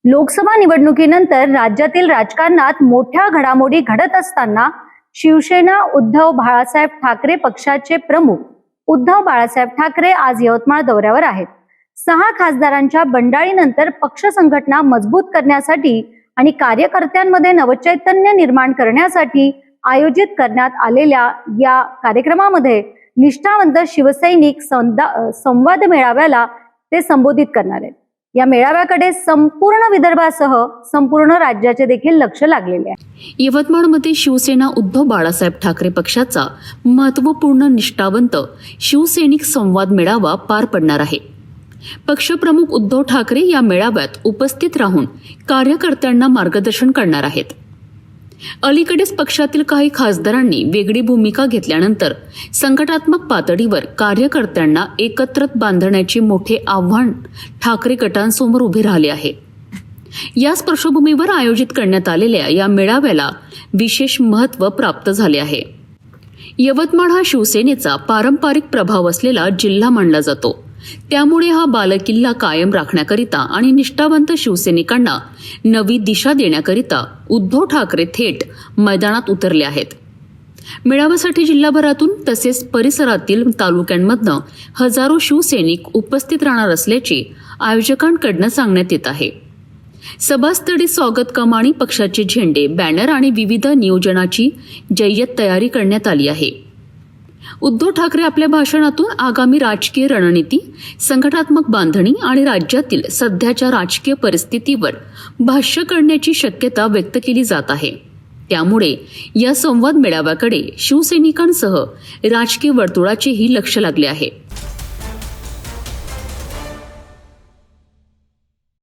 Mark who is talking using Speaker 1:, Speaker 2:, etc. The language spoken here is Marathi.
Speaker 1: लोकसभा निवडणुकीनंतर राज्यातील राजकारणात मोठ्या घडामोडी घडत असताना शिवसेना उद्धव बाळासाहेब ठाकरे पक्षाचे प्रमुख उद्धव बाळासाहेब ठाकरे आज यवतमाळ दौऱ्यावर आहेत। 6 खासदारांच्या बंडाळीनंतर पक्ष संघटना मजबूत करण्यासाठी आणि कार्यकर्त्यांमध्ये नवचैतन्य निर्माण करण्यासाठी आयोजित करण्यात आलेल्या या कार्यक्रमामध्ये निष्ठावंत शिवसैनिक संवाद मेळाव्याला ते संबोधित करणार आहेत। या मेळाव्याकडे संपूर्ण विदर्भासह संपूर्ण राज्याचे देखील लक्ष लागलेले आहे।
Speaker 2: यवतमाळमध्ये शिवसेना उद्धव बाळासाहेब ठाकरे पक्षाचा महत्त्वपूर्ण निष्ठावंत शिवसैनिक संवाद मेळावा पार पडणार आहे। पक्षप्रमुख उद्धव ठाकरे या मेळाव्यात उपस्थित राहून कार्यकर्त्यांना मार्गदर्शन करणार आहेत। अलीकडेच पक्षातील काही खासदारांनी वेगळी भूमिका घेतल्यानंतर संघटनात्मक पातळीवर कार्यकर्त्यांना एकत्रित बांधण्याचे मोठे आव्हान ठाकरे गटांसमोर उभे राहिले आहे। याच पार्श्वभूमीवर आयोजित करण्यात आलेल्या या मेळाव्याला विशेष महत्त्व प्राप्त झाले आहे। यवतमाळ हा शिवसेनेचा पारंपरिक प्रभाव असलेला जिल्हा मानला जातो, त्यामुळे हा बालेकिल्ला कायम राखण्याकरिता आणि निष्ठावंत शिवसैनिकांना नवी दिशा देण्याकरिता उद्धव ठाकरे थेट मैदानात उतरले आहेत। मेळाव्यासाठी जिल्हाभरातून तसेच परिसरातील तालुक्यांमधनं हजारो शिवसैनिक उपस्थित राहणार असल्याचे आयोजकांकडून सांगण्यात येत आहे। सभास्थळी स्वागत कमानी, पक्षाचे झेंडे, बॅनर आणि विविध नियोजनाची जय्यत तयारी करण्यात आली आहे। उद्धव ठाकरे आपल्या भाषणातून आगामी राजकीय रणनीती, संघटनात्मक बांधणी आणि राज्यातील सध्याच्या राजकीय परिस्थितीवर भाष्य करण्याची शक्यता व्यक्त केली जात आहे। त्यामुळे या संवाद मेळाव्याकडे शिवसैनिकांसह राजकीय वर्तुळाचेही लक्ष लागले आहे।